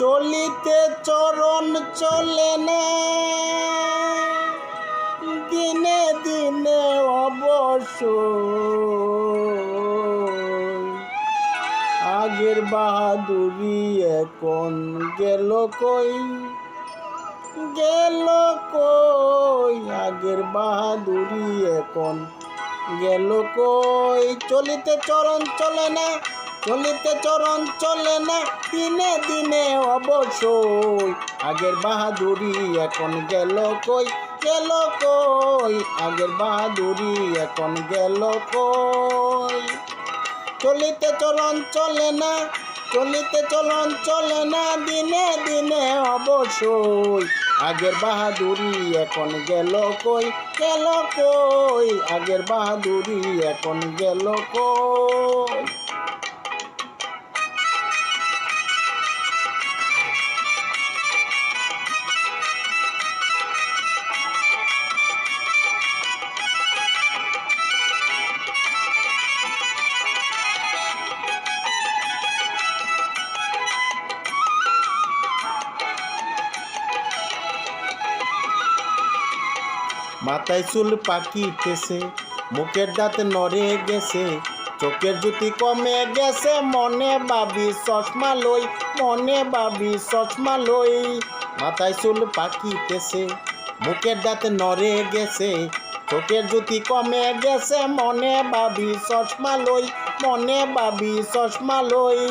চলিতে চরণ চলে না, দিনে দিনে অবশ্যই আগের বাহাদুরি এখন গেল কই, গেল কই আগের বাহাদুরি এখন গেল কই। চলিতে চরণ চলে না, চলিতে চরণ চলে না, দিনে দিনে অবশ্যই আগের বাহাদুরি এখন গেল কই, গেল কই আগের বাহাদুরি এখন গেল কই। চলিতে চরণ চলে না, চলিতে চলন চলে না, দিনে দিনে অবশ্যই আগের বাহাদুরি এখন গেল কই, গেল কই আগের বাহাদুরি এখন গেল কই। মাথায় চুল পাকিতেছে, মুখের দাঁত নড়ে গেছে, চোখের জ্যোতি কমে গেছে, মনে ভাবি চশমা লই, মনে ভাবি চশমা লই। মাথায় চুল পাকিতেছে, মুখের দাঁত নড়ে গেছে, চোখের জ্যোতি কমে গেছে, মনে ভাবি চশমা লই, মনে ভাবি চশমা লই।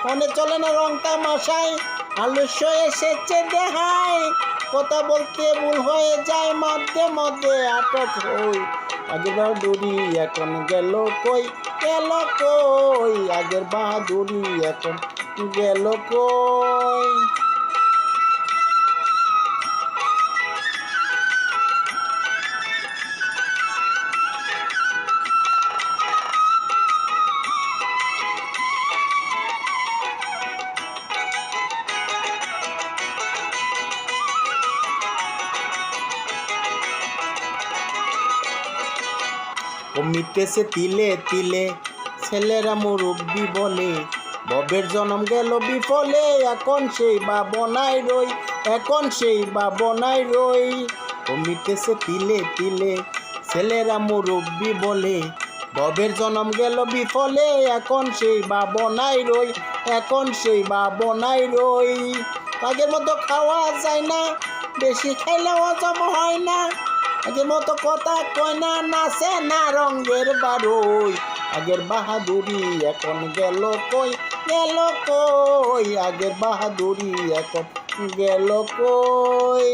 মনে চলে না রং তামাশায়, আলস্য এসেছে দেহায়, কথা বলতে ভুল হয়ে যায়, মধ্যে মধ্যে আটক হই। আগের বাহাদুরি এখন গেল কই, গেল কই আগের বাহাদুরি এখন গেল কই। কমিতেছে তিলে তিলে, ছেলেরা মুরব্বি বলে, ববের জন্ম গেল বিফলে, এখন সেই ভাবনায় রই, এখন সেই ভাবনায় রই। কমিতেছে তিলে তিলে, ছেলেরা মুরব্বি বলে, ববের জন্ম গেল বিফলে, এখন সেই ভাবনায় রই, এখন সেই ভাবনায় রই। আগের মতো খাওয়া যায় না, বেশি খাইলে হজম হয় না, আগের মতো কথা কয় না, নাচে না রঙের বারোই। আগের বাহাদুরি এখন গেল কই, গেল কই আগের বাহাদুরি এখন গেল কই।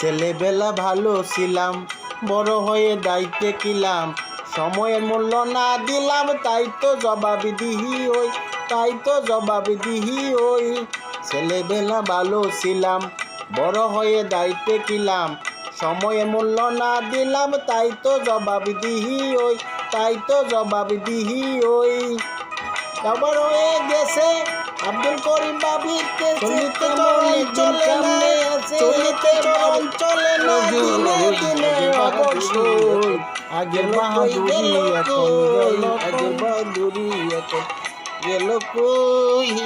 ছেলেবেলা ভালো ছিলাম, বড় হয়ে দায়িত্বে কিলাম, সময়ের মূল্য না দিলাম, তাই তো জবাব দিহি ওই, তাই তো জবাব দিহি ওই। ছেলেবেলা ভালো ছিলাম, বড় হয়ে দায়িত্বে কিলাম, সময়ের মূল্য না দিলাম, তাই তো জবাব দিহি ওই, তাই তো জবাব দিহি ওই। আবার হয়ে গেছে আব্দুল করিম ভাবিতে, চলিতে চরণ চলে না, চলিতে চরণ চলে না, দিনে দিনে অবশ্যই আগের বাহাদুরি এখন গেল, আগের বাহাদুরি এখন গেল কই।